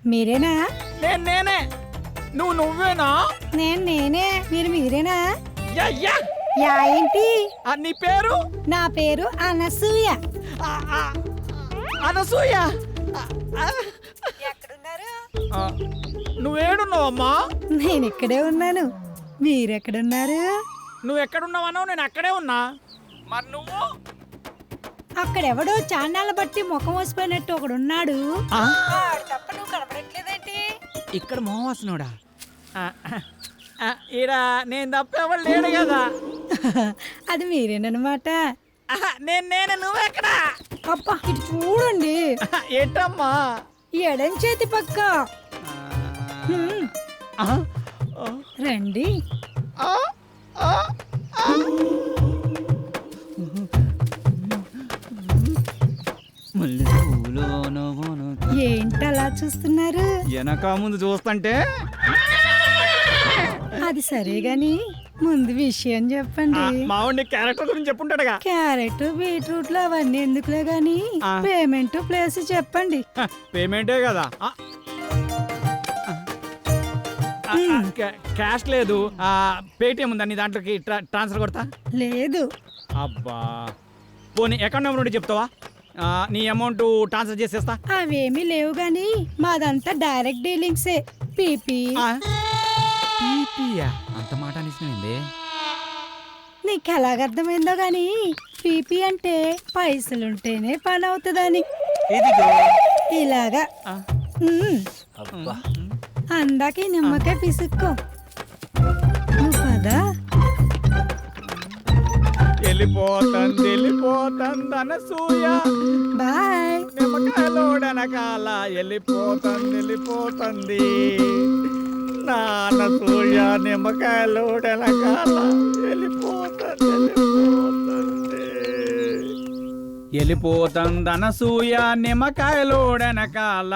మీరేనా? నేనే. నువ్వేనా? నేనే. మీరేనా? యా యా ఏంటి? నీ పేరు? నా పేరు అనసూయ. అనసూయ. ఎక్కడున్నారు? నువ్వేడున్నావమ్మా? నేను ఇక్కడే ఉన్నాను. మీరెక్కడున్నారు? నువ్వు ఎక్కడున్నావన్నావు, నేను అక్కడే ఉన్నా. మరి నువ్వు? అక్కడెవడో చాన్నాళ్ళ బట్టి ముఖం వసిపోయినట్టు ఒకడున్నాడు. తప్ప నువ్వు కనపడట్లేదేంటి? ఇక్కడ మోహవాసనుడా? ఈడ నేను తప్ప ఎవరు లేడు కదా. అది మీరేనమాట. నేను నువ్వెక్కడా? అబ్బా ఇటు చూడండి. ఏంటమ్మా? ఎడం చేతి పక్క. రండి. ఏంటి అలా చూస్తున్నారు? వెనక ముందు చూస్తుంటే. అది సరే గాని ముందు విషయం చెప్పండి. మావాడి క్యారెక్టర్ గురించి చెప్పుంటాడుగా. క్యారెట్ బీట్రూట్లు అవన్నీ ఎందుకులే గాని పేమెంట్ ప్లేస్ చెప్పండి. పేమెంటే కదా. క్యాష్ లేదు, పేటిఎం ఉందా నీ దాంట్లోకి ట్రాన్స్ఫర్ కొడతా? లేదు. అబ్బా పోనీ అకౌంట్ నెంబర్ ఉంటే చెప్తావా? నీ అమౌంట్ ట్రాన్స్ఫర్ చేసేస్తా. అవేమీ లేవు గాని మాదంతా డైరెక్ట్ డీలింగ్సే. పీపీ. అంత మాట అనిసింది. నీకు ఎలాగర్థమైందో గాని పీపీ అంటే పైసలుంటేనే పని అవుతుందని. ఇలాగా అందాక నిమ్మకాయ పిసుక్కో. నువ్వు కదా వెళ్ళిపోతుంది అనసూయ. బాయ్. నిమ్మకాయలోడనకాల వెళ్ళిపోతుంది నానసూయ. నిమ్మకాయలోడనకాల వెళ్ళిపోతుంది అనసూయ. నిమ్మకాయలోడనకాల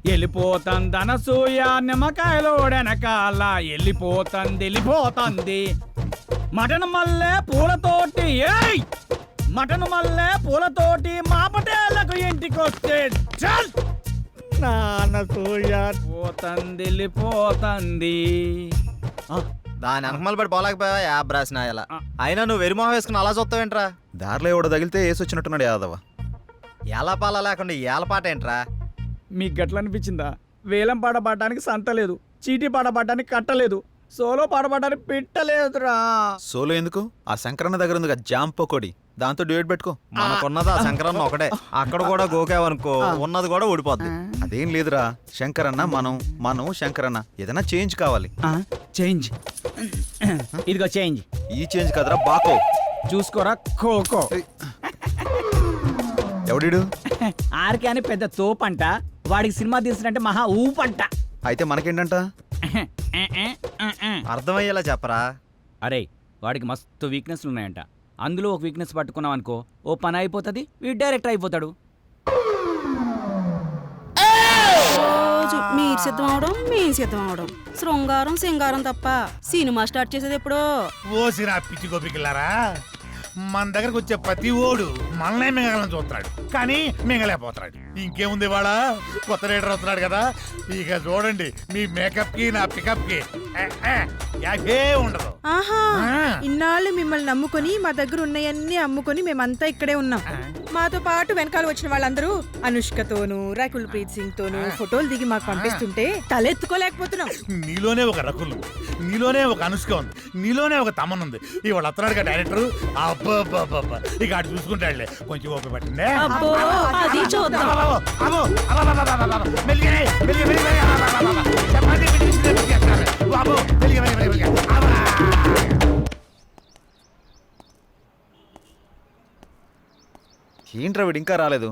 వెళ్ళిపోతుంది అనసూయ. నిమ్మకాయలోడనకాల వెళ్ళిపోతుంది. మటన్ మల్లె పూలతోటి మటన్ మల్లె పూలతోటి మా పటేళ్లకు ఇంటికొస్తే చల్ నానసూయ వెళ్ళిపోతుంది. దాని అనకమల పడి పోలేకపోయావా యాబ్ రాసిన ఇలా. అయినా నువ్వు వెరిమోహం వేసుకుని అలా చూస్తావేంట్రా? దారిలో ఎవడో తగిలితే వేసొచ్చినట్టున్నాడు యాదవ. ఎలా పాల లేకుండా ఏల పాట ఏంట్రా? మీకు గట్ల అనిపించిందా? వేలం పాట పాడడానికి సంత లేదు, చీటీ పాట పాడడానికి కట్టలేదు, సోలో పాట పాడడానికి పెట్టలేదురా. సోలో ఎందుకు? ఆ శంకరన్న దగ్గర ఉంది జాంపకోడి, దాంతో డ్యూయట్ పెట్టుకో. మనకున్నది ఆ శంకరన్న ఒకటే. అక్కడ కూడా గోకావనుకో ఉన్నది కూడా ఊడిపోద్ది. అదేం లేదురా, శంకరన్న మనం శంకరన్న ఏదైనా చేంజ్ కావాలి. చేంజ్ ఇదిగో చేంజ్. ఈ చేంజ్ కదరా బాకో. చూసుకోరా ఖోఖో. ఎవడిడు? ఆర్కే అని పెద్ద తోపంట, వాడికి సినిమా తీసినట్టే మహా ఊపంట. అయితే మనకేంటంట? అర్థమయ్యేలా చెప్పరా. అరే వాడికి మస్తు వీక్నెస్లు ఉన్నాయంట. అందులో ఒక వీక్నెస్ పట్టుకున్నాం అనుకో, ఓ పని అయిపోతుంది, వీడు డైరెక్ట్ అయిపోతాడు. రోజు మీరు సిద్ధం అవడం మేము సిద్ధం అవడం, శృంగారం సింగారం తప్ప సినిమా స్టార్ట్ చేసేది ఎప్పుడో. ఓసిరా పిచ్చి గోపికిల్లారా, మన దగ్గరకు వచ్చే ప్రతి ఓడు మనల్నే మింగలని చూస్తున్నాడు, కానీ మింగలేకపోతున్నాడు. ఇంకేముంది వాళ్ళ కొత్త రైడర్ వస్తున్నాడు కదా, ఇక చూడండి మీ మేకప్ కి నా పికప్ కి యాభే ఉండదు. ఆహా, ఇన్నాళ్ళు మిమ్మల్ని నమ్ముకొని మా దగ్గర ఉన్నాయన్నీ అమ్ముకొని మేమంతా ఇక్కడే ఉన్నాం. మాతో పాటు వెనకాల వచ్చిన వాళ్ళందరూ అనుష్కతోనూ రకుల్ ప్రీత్ సింగ్ తోనూ ఫోటోలు దిగి మాకు పంపిస్తుంటే తలెత్తుకోలేకపోతున్నాం. నీలోనే ఒక రకుల్, నీలోనే ఒక అనుష్క ఉంది, నీలోనే ఒక తమన్ ఉంది. ఇవాళ వస్తున్నాడు కదా డైరెక్టర్, అబ్బా ఇక అటు చూసుకుంటాడులే. కొంచెం ఓపిక పట్టిందే. ఏంట్రా వీడు ఇంకా రాలేదు?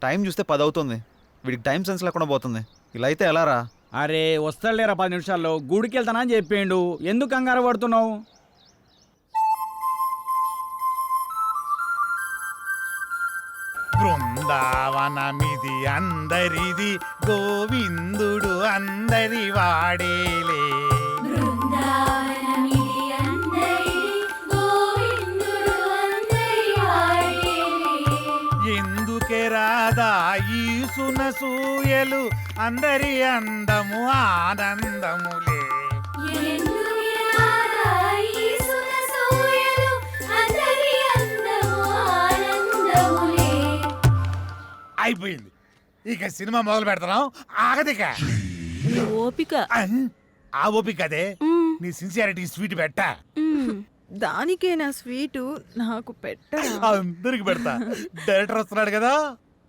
టైం చూస్తే 10 అవుతుంది. వీడికి టైం సెన్స్ లేకుండా పోతుంది. ఇలా అయితే ఎలా రా? అరే వస్తాడులేరా 10 నిమిషాల్లో. గుడికి వెళ్తానా అని చెప్పిండు, ఎందుకు కంగారు పడుతున్నావు? బృందావనమిది అందరిది, గోవిందుడు అందరి వాడేలే. ఎందుకు ఎందుకే రాదా ఈ సునసూయలు అందరి అందము ఆనందములే. అయిపోయింది, ఇక సినిమా మొదలు పెడతాం. ఆగదిక ఓపిక. ఆ ఓపిక అదే నీ సిన్సియారిటీ స్వీట్ పెట్టా. దానికే నా స్వీటు నాకు పెట్టరా? అందరికి పెడతా. డైరెక్టర్ వస్తున్నాడు కదా,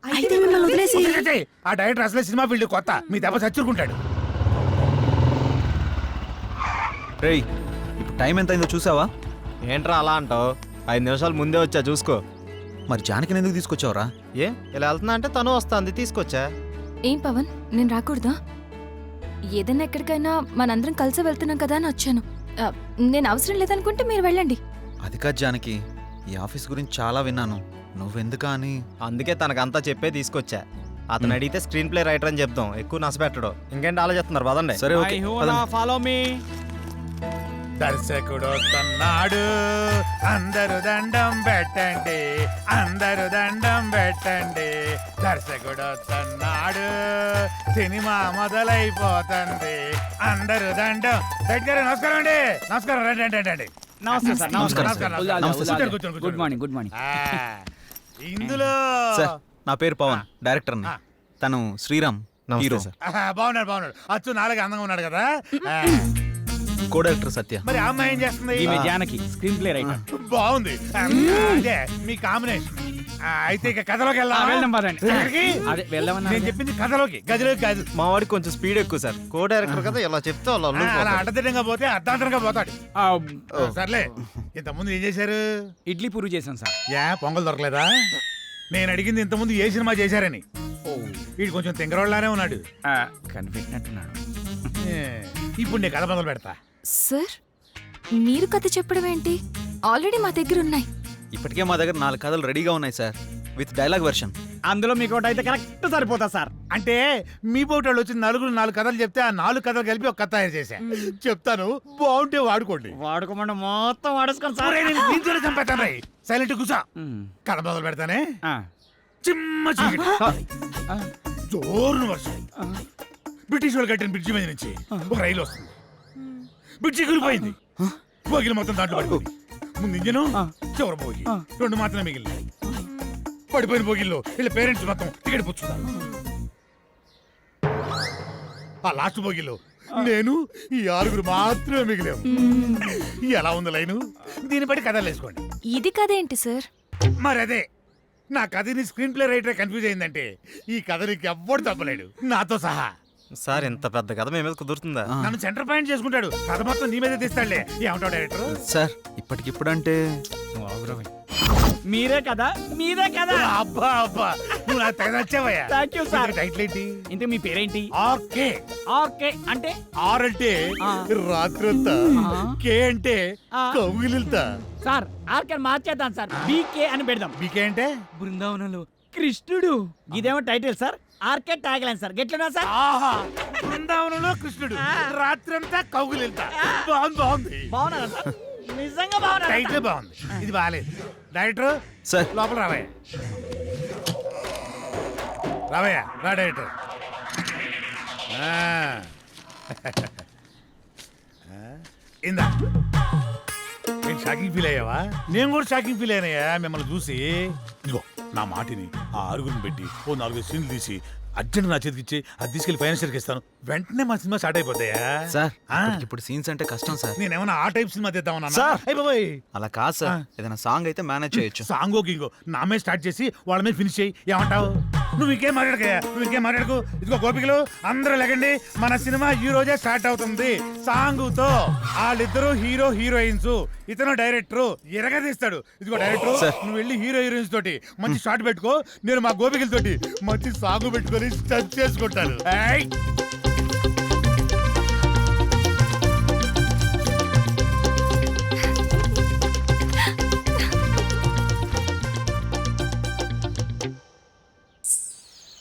అయితే మిమ్మల్ని వదిలేసి వదిలేసేయ్. ఆ డైరెక్టర్ అసలే సినిమా ఫీల్డ్ కొత్త, మీ దెబ్బ చచ్చుకుంటాడు. రేయ్ ఇప్పుడు టైం ఎంత అయిందో చూసావా? ఏంట్రా అలా అంటావు? 5 నిమిషాలు ముందే వచ్చా చూసుకో. మరి జానకిని ఎందుకు తీసుకొచ్చావురా? ఏ ఇలా వెళ్తున్నా అంటే తను వస్తుంది, తీసుకొచ్చా. ఏం పవన్, నేను రాకూడదా? ఏదైనా ఎక్కడికైనా మనందరం కలిసి వెళ్తున్నాం కదా అని వచ్చాను. నేను అవసరం లేదనుకుంటే మీరు వెళ్ళండి. అది కాదు జానకి, ఈ ఆఫీస్ గురించి చాలా విన్నాను. నువ్వెందుకా అని. అందుకే తనకంతా చెప్పే తీసుకొచ్చా. అతను అడిగితే స్క్రీన్ ప్లే రైటర్ అని చెప్తాం, ఎక్కువ నచ్చబెట్టడు. ఇంకేంటి ఆలోచిస్తున్నారు? పదండి. సరే ఓకే పదండి. Follow me. దర్శకుడు వస్తున్నాడు, అందరూ దండం పెట్టండి, అందరూ దండం పెట్టండి. దర్శకుడు వస్తున్నాడు, సినిమా మొదలైపోతుంది, అందరూ దండం. దగ్గర నమస్కారం అండి. నమస్కారం, రండి రండి రండి. నమస్తే సార్. నమస్కారం. కూర్చోండి, కూర్చోండి, గుడ్ మార్నింగ్. Good morning. ఇందులో సార్ నా పేరు పవన్, డైరెక్టర్ని. తను శ్రీరామ్, హీరో. బాగున్నాడు బాగున్నాడు. అచ్చు నాలుగు అందంగా ఉన్నాడు కదా. కో డైరెక్టర్ సత్య. మరి ఆ అమ్మాయి ఏం చేస్తుంది? ఈమె జానకి, స్క్రీన్ ప్లే రైటర్. బాగుంది, అదే మీ కాంబినేషన్. అయితే ఇక కథలోకి వెళ్దాం పదండి. ఎక్కడికి? అదే వెళ్దామన్నా. నేను చెప్పింది కథలోకి, గదిలోకి కాదు. మా వాడికి కొంచెం స్పీడ్ ఎక్కువ సార్. కో డైరెక్టర్ కదా, ఇలా చెప్తే వాళ్ళు అలా అల్లుకుపోతారు. అడ్డదిడ్డంగా పోతే అర్ధాంతరంగా పోతాడు. సర్లే, ఇంతకుముందు ఏం చేశారు? ఇడ్లీ పూరి చేశాను సార్. పొంగల్ దొరకలేదా? నేను అడిగింది ఇంతకుముందు ఏ సినిమా చేశారని. వీడు కొంచెం తింగరోళ్ళలానే ఉన్నాడు. కనిపెట్టినట్టున్నాడు. ఏ, ఇప్పుడు నేను కథ మొదలు పెడతా. సార్, మీరు కథ చెప్పడం ఏంటి? ఆల్రెడీ మా దగ్గర ఉన్నాయి. ఇప్పటికే మా దగ్గర 4 కథలు రెడీగా ఉన్నాయి సార్, విత్ డైలాగ్ వెర్షన్. అందులో మీకు ఒకటి అయితే కరెక్ట్ సరిపోతా సార్. అంటే మీ పోటాళ్ళు వచ్చి 4 కథలు చెప్తే ఆ 4 కథలు కలిపి ఒక కథ తయారు చేశా. చెప్తాను, బాగుంటే వాడుకోండి. వాడుకోమంటే మొత్తం వాడేసుకోండి సార్. దీంతోనే చంపేస్తాను రై. సైలెంట్ కూసా. కథ మొదలు పెడతానే. చిమ్మ చీకటి, జోరున వర్షం. బ్రిటిష్ వాళ్ళు కట్టిన బ్రిడ్జి మీద నుంచి ఒక రైలు వస్తుంది. బ్రిడ్జి కూలిపోయింది, బోగిలు మొత్తం దాంట్లో పడిపోయింది. ముందు ఇంజను, చివర బోగి, 2 మాత్రమే మిగిలినాయి. పడిపోయిన బోగిల్లో వీళ్ళ పేరెంట్స్ మొత్తం టికెట్ పుచ్చుతారు. ఆ లాస్ట్ బోగిలో నేను, ఈ 6 మాత్రమే మిగిలాము. ఎలా ఉంది లైను? దీన్ని బట్టి కథలు వేసుకోండి. ఇది కథ ఏంటి సార్? మరి అదే, నా కథని స్క్రీన్ ప్లే రైటర్ కన్ఫ్యూజ్ అయిందంటే ఈ కథ నీకు ఎవ్వడు తప్పలేడు, నాతో సహా. సార్ ఇంత పెద్ద కథ మీ మీద కుదురుతుందా? నన్ను సెంటర్ పాయింట్ చేసుకుంటాడు, కథ మొత్తం నీ మీదే తీస్తాడులే. ఏమంటావు డైరెక్టర్? సార్ ఇప్పటికిప్పుడంటే మీరే కదా, మీరే కదా. అబ్బా అబ్బా, నువ్వు నాకు తెగ నచ్చావయ్యా. Thank you sir. టైటిల్ ఏంటి? ఇంతకు మీ పేరేంటి? ఆర్కే. ఓకే అంటే ఆర్ అంటే రాత్రంతా, కే అంటే కౌగిలిల్తా. సార్ ఆర్కే మార్చేద్దాం సార్, బీకే అని పెడదాం. బీకే అంటే బృందావనంలో కృష్ణుడు. ఇదేమో title sir, RK tagline sir. గెట్లున్నా సార్? ఆహా, బృందావనంలో కృష్ణుడు, రాత్రంతా కౌగిలిల్తా. బాగుంది బాగుంది. బాగున్నారా సార్? నిజంగా బాగున్నా. టైటిల్ బాగుంది, ఇది బాగాలేదు. డైరెక్టర్ సార్ లోపల రావయ్య. రావయ్య, రా డైరెక్టర్. ఇందా, నేను షాకింగ్ ఫీల్ అయ్యావా? నేను కూడా షాకింగ్ ఫీల్ అయ్యానయ్యా మిమ్మల్ని చూసి. ఇదిగో నా మాటిని ఆ 6 పెట్టి ఓ 4 సీన్లు తీసి అర్జెంట్ నా చేతికి ఇచ్చి అది తీసుకెళ్లి ఫైనాన్షియల్కి ఇస్తాను. వెంటనే మా సినిమా స్టార్ట్ అయిపోతాయా? సార్ ఇప్పుడు సీన్స్ అంటే కష్టం సార్. నేనేమన్నా ఆ టైప్ సినిమా తీద్దామన్నా? సార్. అయిపోయి అలా కాదు సార్, ఏదైనా సాంగ్ అయితే మేనేజ్ చేయొచ్చు. సాంగో గింగో నా మీద స్టార్ట్ చేసి వాళ్ళ మీద ఫినిష్ చేయి. ఏమంటావు? నువ్వు ఇంకేం మాట్లాడకయ్యా, నువ్వు ఇంకేం మాట్లాడకు. ఇదిగో గోపికలు అందరూ లెగండి, మన సినిమా ఈ రోజే స్టార్ట్ అవుతుంది సాంగుతో. వాళ్ళిద్దరూ హీరో హీరోయిన్స్, ఇతను డైరెక్టర్ ఎరగదీస్తాడు. ఇదిగో డైరెక్టర్, నువ్వు వెళ్ళి హీరో హీరోయిన్స్ తోటి మంచి షాట్ పెట్టుకో, నేను మా గోపికలతోటి మంచి సాంగ్ పెట్టుకొని స్టచ్ చేసుకుంటాను.